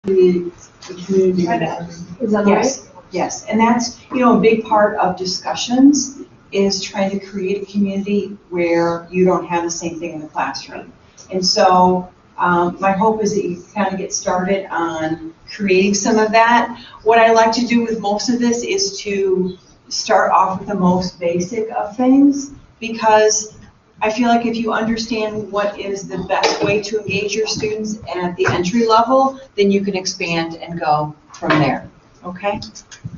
the community. Is that Yes, yes, and that's, a big part of discussions is trying to create a community where you don't have the same thing in the classroom. And so my hope is that you kind of get started on creating some of that. What I like to do with most of this is to start off with the most basic of things, because I feel like if you understand what is the best way to engage your students at the entry level, then you can expand and go from there. Okay?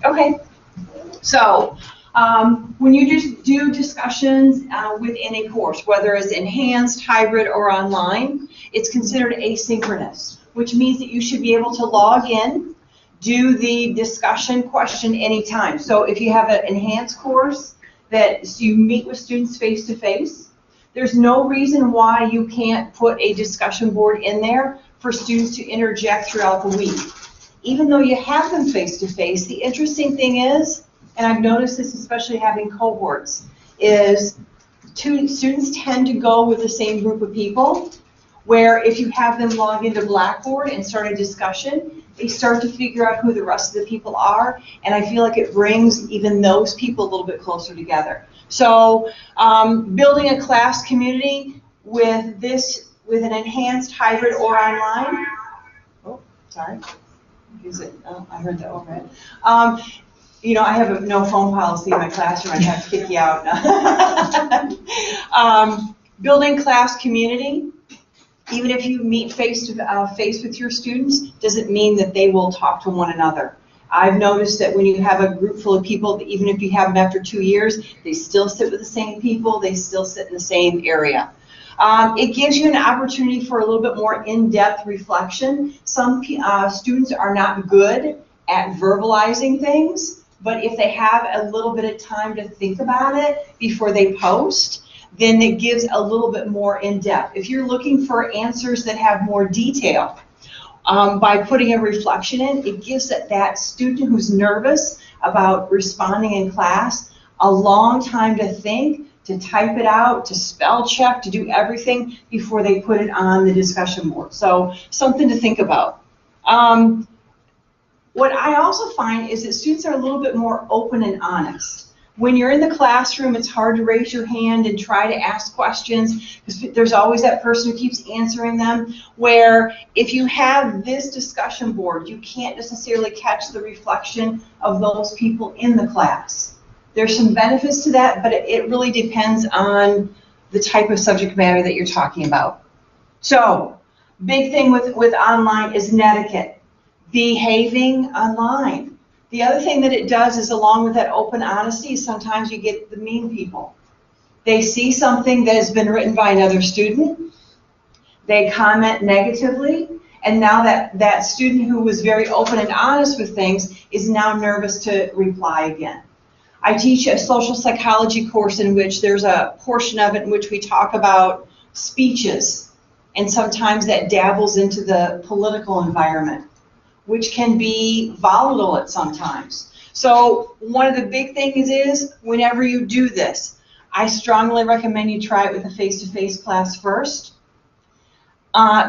Okay. So, when you just do discussions within a course, whether it's enhanced, hybrid, or online, it's considered asynchronous, which means that you should be able to log in, do the discussion question anytime. So if you have an enhanced course that you meet with students face-to-face, there's no reason why you can't put a discussion board in there for students to interject throughout the week. Even though you have them face-to-face, the interesting thing is, and I've noticed this especially having cohorts, is students tend to go with the same group of people, where if you have them log into Blackboard and start a discussion, they start to figure out who the rest of the people are, and I feel like it brings even those people a little bit closer together. So building a class community with an enhanced hybrid or online, oh, sorry, is it, oh, I heard the overhead. I have a no phone policy in my classroom. I have to kick you out. Building class community, even if you meet face to face with your students, doesn't mean that they will talk to one another. I've noticed that when you have a group full of people, even if you have them after 2 years, they still sit with the same people, they still sit in the same area. It gives you an opportunity for a little bit more in-depth reflection. Some students are not good at verbalizing things, but if they have a little bit of time to think about it before they post, then it gives a little bit more in-depth. If you're looking for answers that have more detail, by putting a reflection in, it gives that student who's nervous about responding in class a long time to think, to type it out, to spell check, to do everything before they put it on the discussion board. So something to think about. What I also find is that students are a little bit more open and honest. When you're in the classroom, it's hard to raise your hand and try to ask questions, because there's always that person who keeps answering them, where if you have this discussion board, you can't necessarily catch the reflection of those people in the class. There's some benefits to that, but it really depends on the type of subject matter that you're talking about. So, big thing with online is Netiquette. Behaving online. The other thing that it does is, along with that open honesty, sometimes you get the mean people. They see something that has been written by another student, they comment negatively, and now that student who was very open and honest with things is now nervous to reply again. I teach a social psychology course in which there's a portion of it in which we talk about speeches, and sometimes that dabbles into the political environment, which can be volatile at sometimes. So one of the big things is, whenever you do this, I strongly recommend you try it with a face-to-face class first,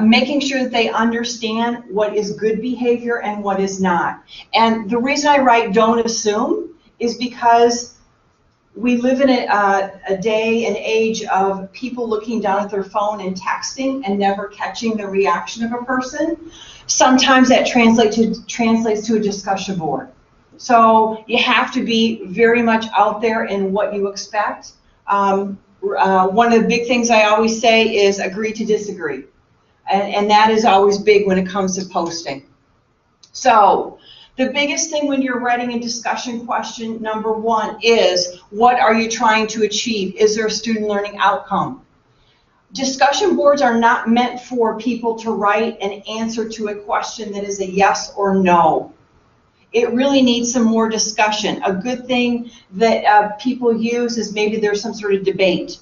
making sure that they understand what is good behavior and what is not. And the reason I write "don't assume" is because we live in a day and age of people looking down at their phone and texting and never catching the reaction of a person. Sometimes that translates to a discussion board. So you have to be very much out there in what you expect. One of the big things I always say is agree to disagree. And that is always big when it comes to posting. So the biggest thing when you're writing a discussion question, number one, is what are you trying to achieve? Is there a student learning outcome? Discussion boards are not meant for people to write an answer to a question that is a yes or no. It really needs some more discussion. A good thing that people use is maybe there's some sort of debate.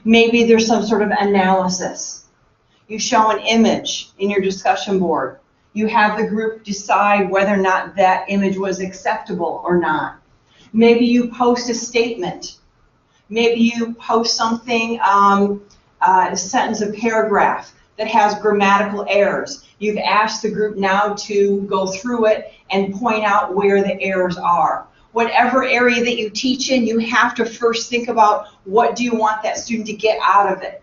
Maybe there's some sort of analysis. You show an image in your discussion board. You have the group decide whether or not that image was acceptable or not. Maybe you post a statement. Maybe you post something, a sentence, a paragraph that has grammatical errors. You've asked the group now to go through it and point out where the errors are. Whatever area that you teach in, you have to first think about what do you want that student to get out of it.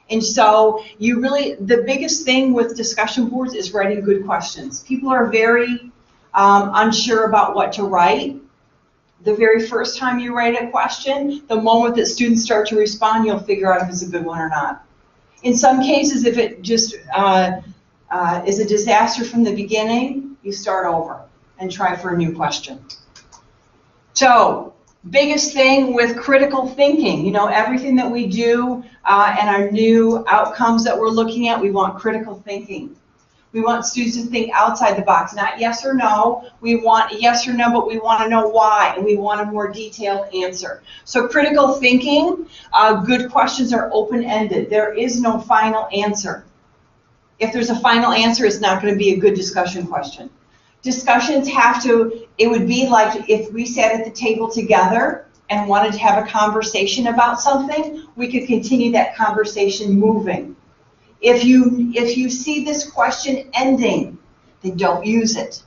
And so you really, the biggest thing with discussion boards is writing good questions. People are very unsure about what to write. The very first time you write a question, the moment that students start to respond, you'll figure out if it's a good one or not. In some cases, if it just is a disaster from the beginning, you start over and try for a new question. So, biggest thing with critical thinking, you know, everything that we do and our new outcomes that we're looking at, we want critical thinking. We want students to think outside the box, not yes or no. We want yes or no, but we want to know why, and we want a more detailed answer. So critical thinking, good questions are open-ended. There is no final answer. If there's a final answer, it's not going to be a good discussion question. Discussions have to, it would be like if we sat at the table together and wanted to have a conversation about something, we could continue that conversation moving. If you see this question ending, then don't use it.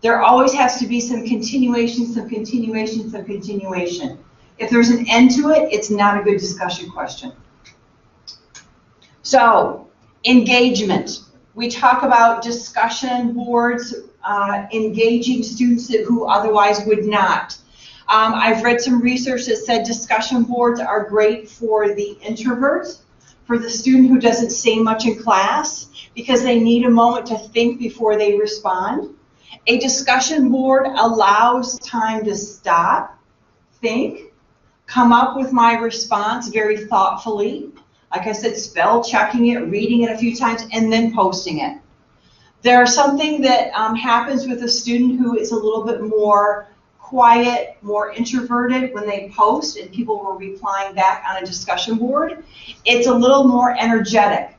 There always has to be some continuation, some continuation, some continuation. If there's an end to it, it's not a good discussion question. So, engagement. We talk about discussion boards engaging students who otherwise would not. I've read some research that said discussion boards are great for the introvert, for the student who doesn't say much in class, because they need a moment to think before they respond. A discussion board allows time to stop, think, come up with my response very thoughtfully. Like I said, spell checking it, reading it a few times, and then posting it. There's something that happens with a student who is a little bit more quiet, more introverted when they post and people were replying back on a discussion board. It's a little more energetic.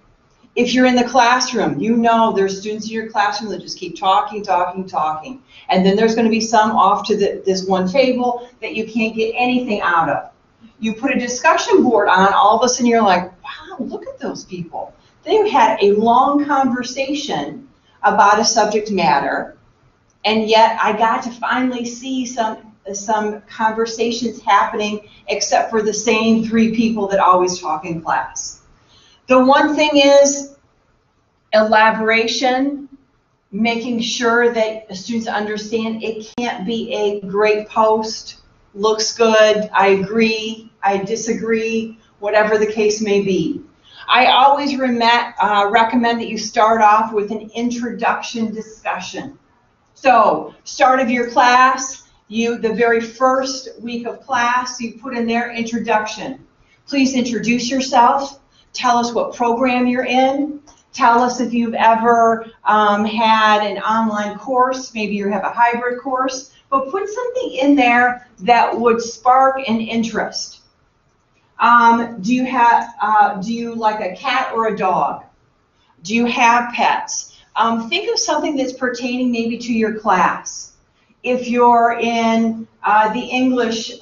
If you're in the classroom, you know there's students in your classroom that just keep talking, talking, talking. And then there's going to be some off to this one table that you can't get anything out of. You put a discussion board on, all of a sudden you're like, wow, look at those people. They've had a long conversation about a subject matter, and yet I got to finally see some conversations happening except for the same three people that always talk in class. The one thing is elaboration, making sure that the students understand it can't be a great post, looks good, I agree, I disagree, whatever the case may be. I always recommend that you start off with an introduction discussion. So, start of your class, the very first week of class, you put in their introduction. Please introduce yourself, tell us what program you're in, tell us if you've ever had an online course, maybe you have a hybrid course, but put something in there that would spark an interest. Do you like a cat or a dog? Do you have pets? Think of something that's pertaining maybe to your class. If you're in the English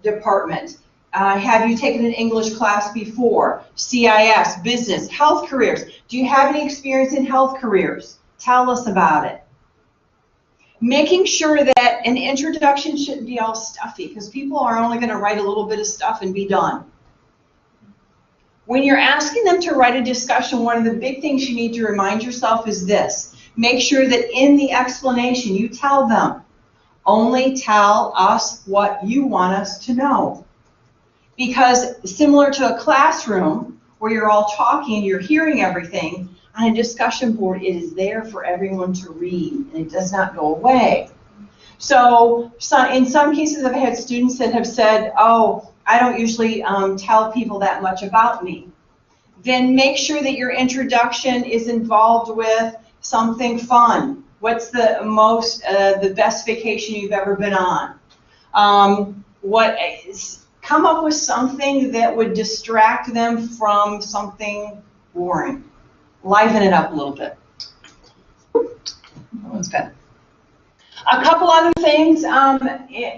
department, have you taken an English class before? CIS, business, health careers. Do you have any experience in health careers? Tell us about it. Making sure that an introduction shouldn't be all stuffy, because people are only going to write a little bit of stuff and be done. When you're asking them to write a discussion, one of the big things you need to remind yourself is this. Make sure that in the explanation you tell them, only tell us what you want us to know. Because similar to a classroom where you're all talking and you're hearing everything, on a discussion board it is there for everyone to read and it does not go away. So in some cases I've had students that have said, oh, I don't usually tell people that much about me. Then make sure that your introduction is involved with something fun. What's the best vacation you've ever been on? Come up with something that would distract them from something boring. Liven it up a little bit. That one's good. A couple other things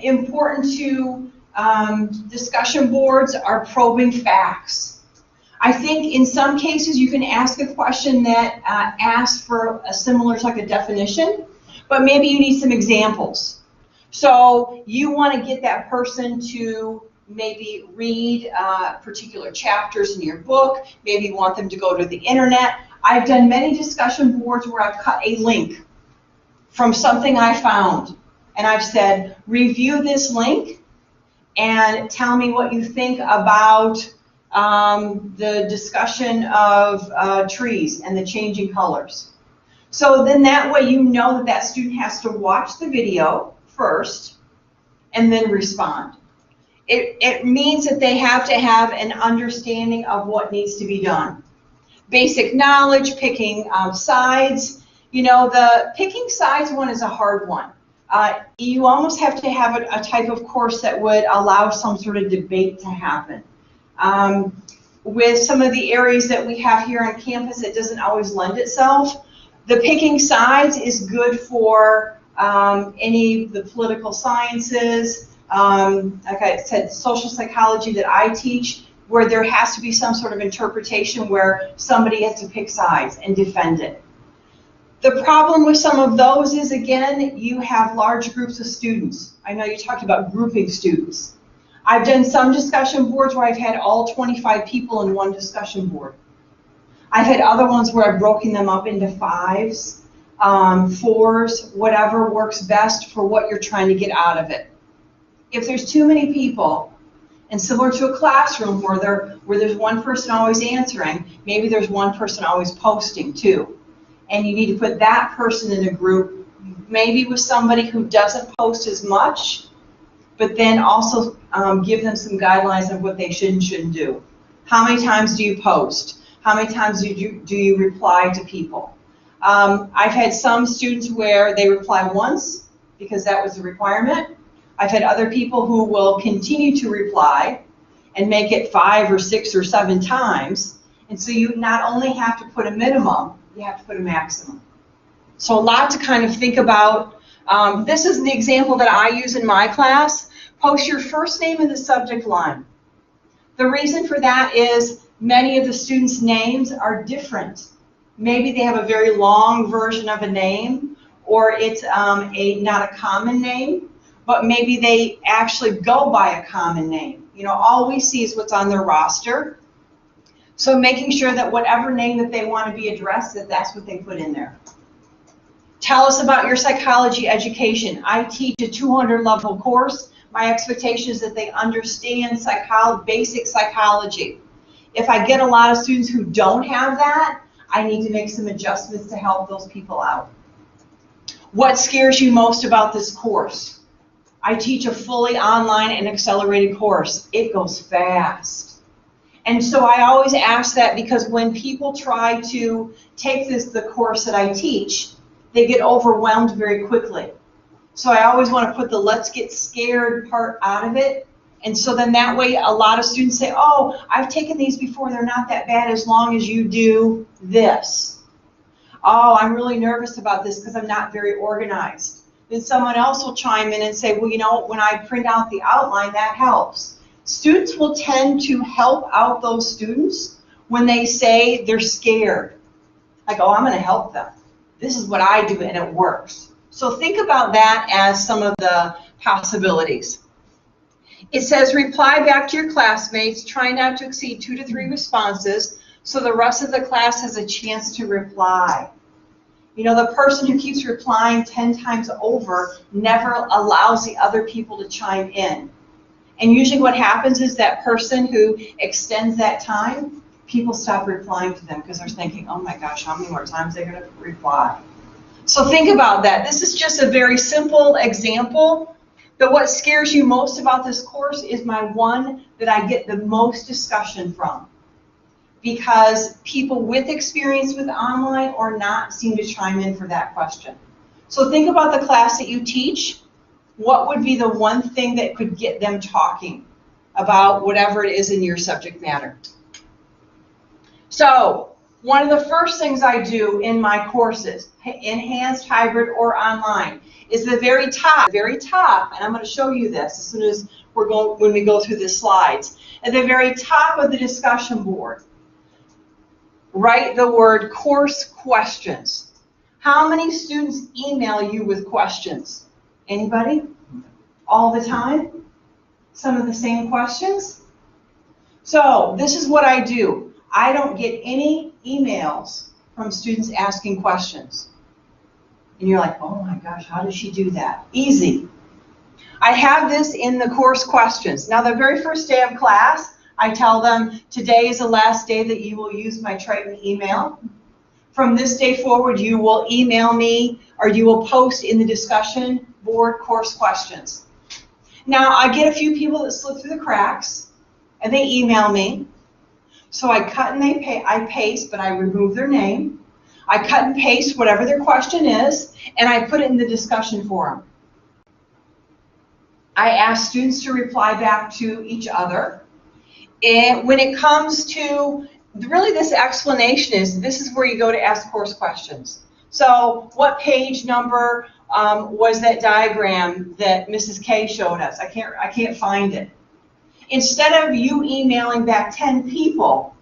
important to discussion boards are probing facts. I think in some cases you can ask a question that asks for a similar like a definition, but maybe you need some examples. So you want to get that person to maybe read particular chapters in your book. Maybe you want them to go to the internet. I've done many discussion boards where I've cut a link from something I found, and I've said, review this link and tell me what you think about the discussion of trees and the changing colors. So then that way you know that that student has to watch the video first and then respond. It means that they have to have an understanding of what needs to be done. Basic knowledge, picking sides. You know, the picking sides one is a hard one. You almost have to have a type of course that would allow some sort of debate to happen. With some of the areas that we have here on campus, it doesn't always lend itself. The picking sides is good for any of the political sciences, like I said, social psychology that I teach, where there has to be some sort of interpretation where somebody has to pick sides and defend it. The problem with some of those is, again, you have large groups of students. I know you talked about grouping students. I've done some discussion boards where I've had all 25 people in one discussion board. I've had other ones where I've broken them up into 5s, 4s, whatever works best for what you're trying to get out of it. If there's too many people, and similar to a classroom where there's one person always answering, maybe there's one person always posting too. And you need to put that person in a group, maybe with somebody who doesn't post as much, but then also give them some guidelines of what they should and shouldn't do. How many times do you post? How many times do you reply to people? I've had some students where they reply once because that was the requirement. I've had other people who will continue to reply and make it 5 or 6 or 7 times. And so you not only have to put a minimum, you have to put a maximum. So a lot to kind of think about. This is the example that I use in my class. Post your first name in the subject line. The reason for that is many of the students' names are different. Maybe they have a very long version of a name, or it's not a common name, but maybe they actually go by a common name. You know, all we see is what's on their roster. So making sure that whatever name that they want to be addressed, that's what they put in there. Tell us about your psychology education. I teach a 200-level course. My expectation is that they understand basic psychology. If I get a lot of students who don't have that, I need to make some adjustments to help those people out. What scares you most about this course? I teach a fully online and accelerated course. It goes fast. And so I always ask that because when people try to take the course that I teach, they get overwhelmed very quickly. So I always want to put the let's get scared part out of it. And so then that way a lot of students say, oh, I've taken these before, they're not that bad as long as you do this. Oh, I'm really nervous about this because I'm not very organized. Then someone else will chime in and say, well, you know, when I print out the outline, that helps. Students will tend to help out those students when they say they're scared. Like, oh, I'm going to help them. This is what I do and it works. So think about that as some of the possibilities. It says reply back to your classmates, try not to exceed 2 to 3 responses so the rest of the class has a chance to reply. You know, the person who keeps replying 10 times over never allows the other people to chime in. And usually what happens is that person who extends that time, people stop replying to them because they're thinking, oh my gosh, how many more times are they going to reply? So think about that. This is just a very simple example, but what scares you most about this course is my one that I get the most discussion from, because people with experience with online or not seem to chime in for that question. So think about the class that you teach. What would be the one thing that could get them talking about whatever it is in your subject matter? So one of the first things I do in my courses, enhanced, hybrid, or online, is the very top, and I'm going to show you this as soon as when we go through the slides. At the very top of the discussion board, write the word course questions. How many students email you with questions? Anybody? All the time? Some of the same questions? So this is what I do. I don't get any emails from students asking questions. And you're like, oh my gosh, how does she do that? Easy. I have this in the course questions. Now, the very first day of class, I tell them, today is the last day that you will use my Triton email. From this day forward, you will email me or you will post in the discussion board course questions. Now, I get a few people that slip through the cracks, and they email me. So I cut and I paste, but I remove their name. I cut and paste whatever their question is, and I put it in the discussion forum. I ask students to reply back to each other. And when it comes to, really this explanation is, this is where you go to ask course questions. So what page number was that diagram that Mrs. K showed us? I can't find it. Instead of you emailing back 10 people,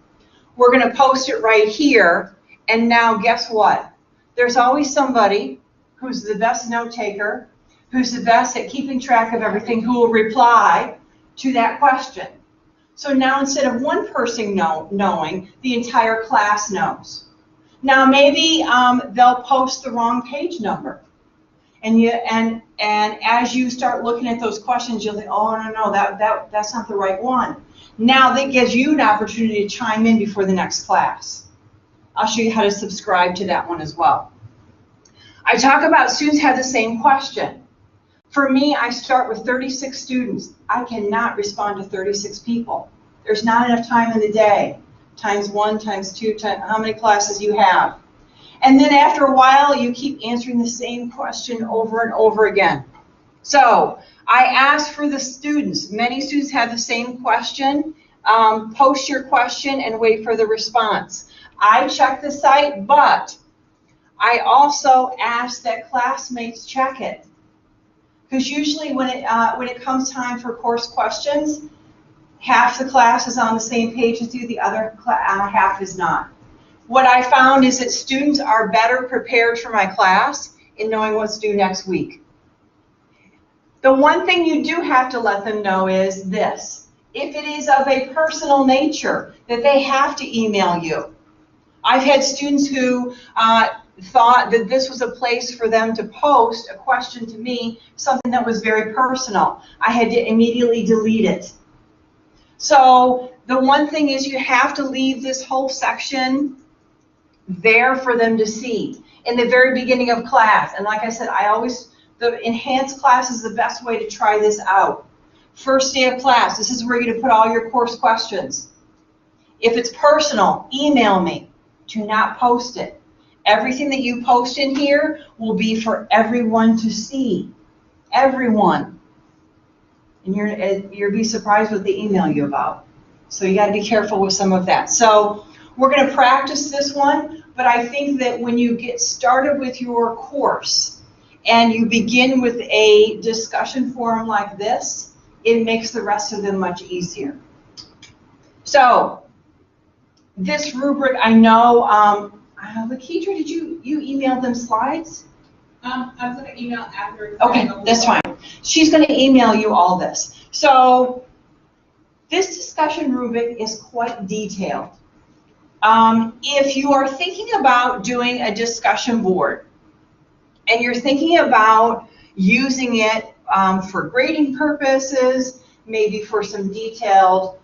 we're going to post it right here. And now guess what? There's always somebody who's the best note taker, who's the best at keeping track of everything, who will reply to that question. So now instead of one person knowing, the entire class knows. Now maybe they'll post the wrong page number. And as you start looking at those questions, you'll think, oh, no, that's not the right one. Now that gives you an opportunity to chime in before the next class. I'll show you how to subscribe to that one as well. I talk about students have the same question. For me, I start with 36 students. I cannot respond to 36 people. There's not enough time in the day. Times 1, times 2, how many classes you have. And then after a while, you keep answering the same question over and over again. So I ask for the students. Many students have the same question. Post your question and wait for the response. I check the site, but I also ask that classmates check it. Because usually when it comes time for course questions, half the class is on the same page as you, the other half is not. What I found is that students are better prepared for my class in knowing what's due next week. The one thing you do have to let them know is this. If it is of a personal nature, that they have to email you. I've had students who thought that this was a place for them to post a question to me, something that was very personal. I had to immediately delete it. So the one thing is you have to leave this whole section there for them to see in the very beginning of class. And like I said, the enhanced class is the best way to try this out. First day of class, this is where you're going to put all your course questions. If it's personal, email me. Do not post it. Everything that you post in here will be for everyone to see. Everyone. And you'll be surprised what they email you about. So you got to be careful with some of that. So we're going to practice this one, but I think that when you get started with your course and you begin with a discussion forum like this, it makes the rest of them much easier. So this rubric, I know, Lakeisha, did you email them slides? I was going to email after. Okay, that's fine. She's going to email you all this. So this discussion rubric is quite detailed. If you are thinking about doing a discussion board and you're thinking about using it for grading purposes, maybe for some detailed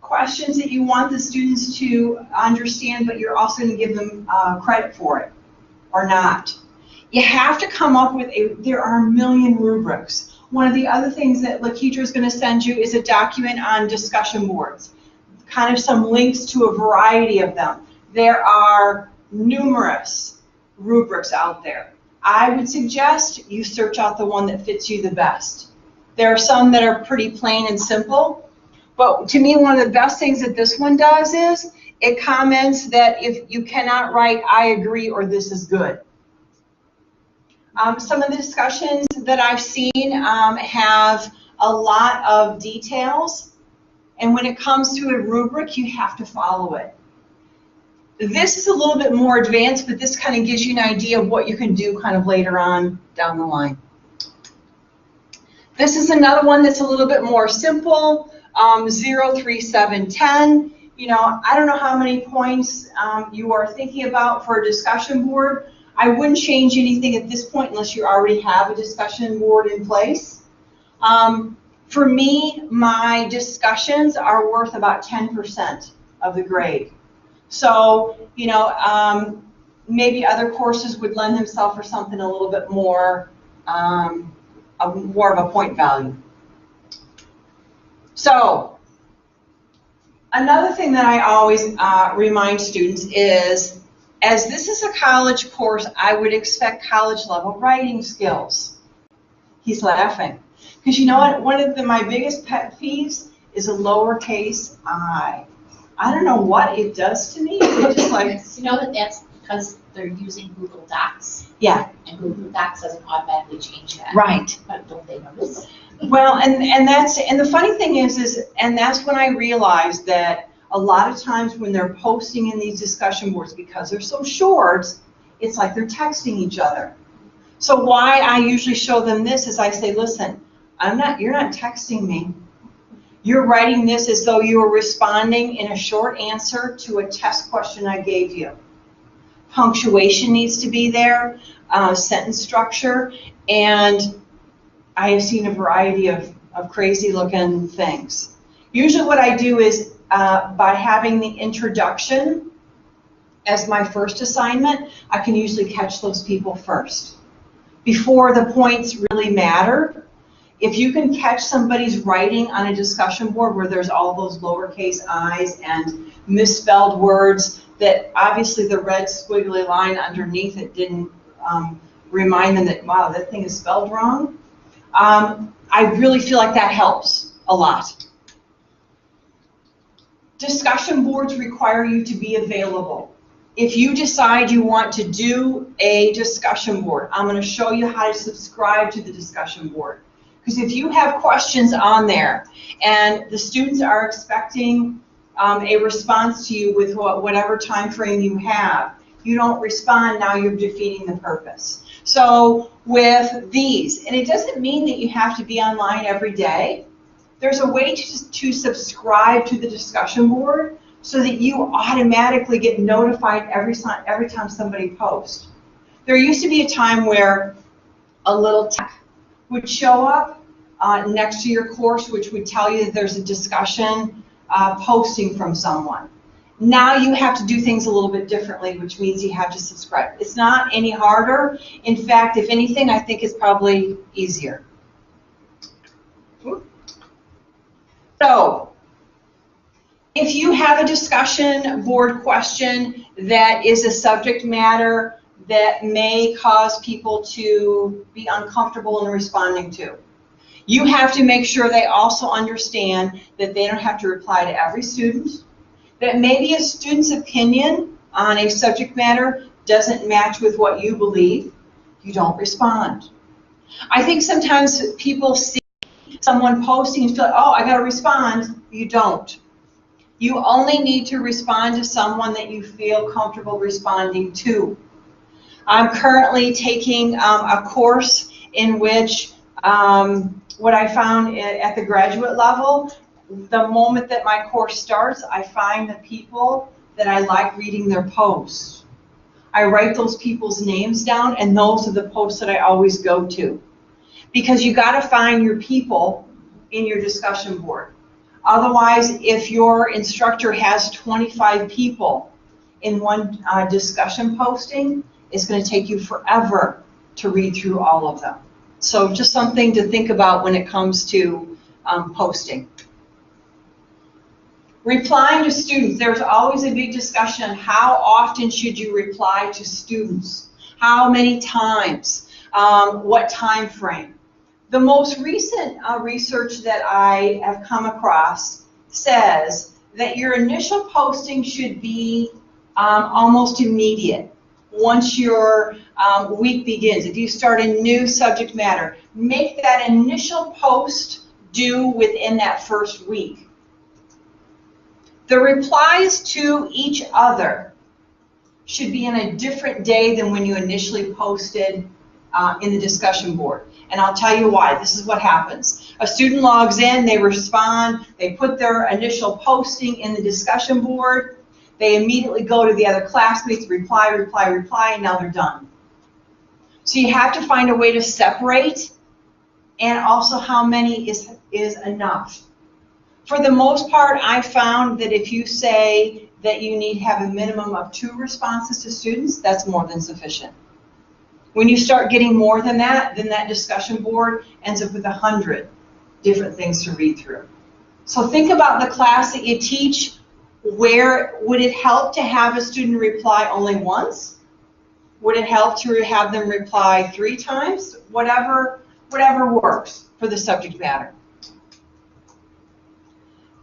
questions that you want the students to understand, but you're also going to give them credit for it or not. You have to come up with there are a million rubrics. One of the other things that Lakeisha is going to send you is a document on discussion boards, kind of some links to a variety of them. There are numerous rubrics out there. I would suggest you search out the one that fits you the best. There are some that are pretty plain and simple, but to me, one of the best things that this one does is it comments that if you cannot write, I agree, or this is good. Some of the discussions that I've seen have a lot of details, and when it comes to a rubric, you have to follow it. This is a little bit more advanced, but this kind of gives you an idea of what you can do kind of later on down the line. This is another one that's a little bit more simple, 0, 3, 7, 10. You know, I don't know how many points you are thinking about for a discussion board. I wouldn't change anything at this point unless you already have a discussion board in place. For me, my discussions are worth about 10% of the grade. So, you know, maybe other courses would lend themselves for something a little bit more, more of a point value. So, another thing that I always remind students is, as this is a college course, I would expect college level writing skills. He's laughing. Because you know what, one of my biggest pet peeves is a lowercase I. I don't know what it does to me. It's just like, you know that's because they're using Google Docs. Yeah. And Google Docs doesn't automatically change that. Right. But don't they notice? Well, and the funny thing is that's when I realized that a lot of times when they're posting in these discussion boards, because they're so short, it's like they're texting each other. So why I usually show them this is I say, listen, you're not texting me. You're writing this as though you were responding in a short answer to a test question I gave you. Punctuation needs to be there, sentence structure, and I have seen a variety of crazy looking things. Usually what I do is by having the introduction as my first assignment, I can usually catch those people first. Before the points really matter, if you can catch somebody's writing on a discussion board where there's all those lowercase i's and misspelled words that obviously the red squiggly line underneath it didn't remind them that, wow, that thing is spelled wrong, I really feel like that helps a lot. Discussion boards require you to be available. If you decide you want to do a discussion board, I'm going to show you how to subscribe to the discussion board. Because if you have questions on there and the students are expecting a response to you with whatever time frame you have, you don't respond, now you're defeating the purpose. So with these, and it doesn't mean that you have to be online every day, there's a way to subscribe to the discussion board so that you automatically get notified every time somebody posts. There used to be a time where a little text would show up next to your course, which would tell you that there's a discussion posting from someone. Now you have to do things a little bit differently, which means you have to subscribe. It's not any harder. In fact, if anything, I think it's probably easier. So, if you have a discussion board question that is a subject matter that may cause people to be uncomfortable in responding to, you have to make sure they also understand that they don't have to reply to every student, that maybe a student's opinion on a subject matter doesn't match with what you believe, you don't respond. I think sometimes people see someone posting and feel like, oh, I got to respond. You don't. You only need to respond to someone that you feel comfortable responding to. I'm currently taking a course in which what I found at the graduate level, the moment that my course starts, I find the people that I like reading their posts. I write those people's names down, and those are the posts that I always go to. Because you got to find your people in your discussion board. Otherwise, if your instructor has 25 people in one discussion posting, it's going to take you forever to read through all of them. So just something to think about when it comes to posting. Replying to students, there's always a big discussion. How often should you reply to students? How many times? What time frame? The most recent research that I have come across says that your initial posting should be almost immediate. Once your week begins, if you start a new subject matter, make that initial post due within that first week. The replies to each other should be in a different day than when you initially posted in the discussion board. And I'll tell you why. This is what happens. A student logs in, they respond, they put their initial posting in the discussion board, they immediately go to the other classmates, reply, and now they're done. So you have to find a way to separate, and also how many is enough. For the most part, I found that if you say that you need to have a minimum of 2 responses to students, that's more than sufficient. When you start getting more than that, then that discussion board ends up with 100 different things to read through. So think about the class that you teach. Where would it help to have a student reply only once? Would it help to have them reply 3 times? Whatever works for the subject matter.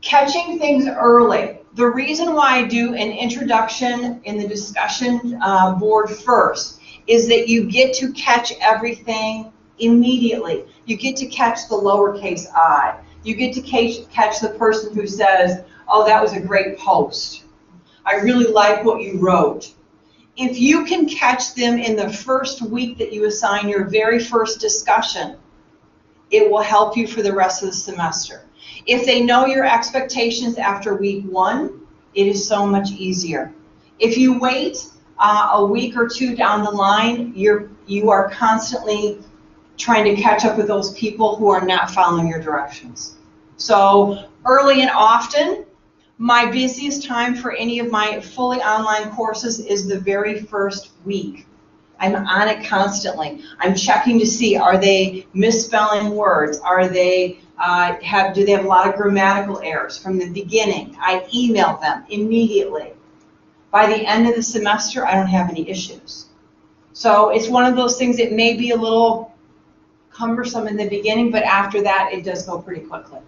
Catching things early. The reason why I do an introduction in the discussion board first is that you get to catch everything immediately. You get to catch the lowercase I. You get to catch the person who says, oh, that was a great post. I really like what you wrote. If you can catch them in the first week that you assign your very first discussion, it will help you for the rest of the semester. If they know your expectations after week 1, it is so much easier. If you wait a week or 2 down the line, you are constantly trying to catch up with those people who are not following your directions. So early and often, my busiest time for any of my fully online courses is the very first week. I'm on it constantly. I'm checking to see, are they misspelling words? Are they do they have a lot of grammatical errors from the beginning? I email them immediately. By the end of the semester, I don't have any issues. So it's one of those things that may be a little cumbersome in the beginning, but after that, it does go pretty quickly.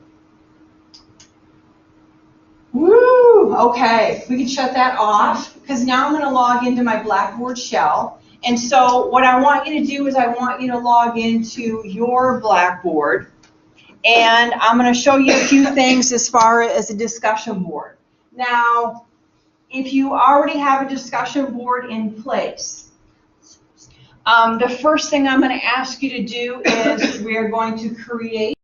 Woo! Okay, we can shut that off, because now I'm going to log into my Blackboard shell. And so what I want you to do is I want you to log into your Blackboard, and I'm going to show you a few things as far as a discussion board. Now, if you already have a discussion board in place, the first thing I'm going to ask you to do is we're going to create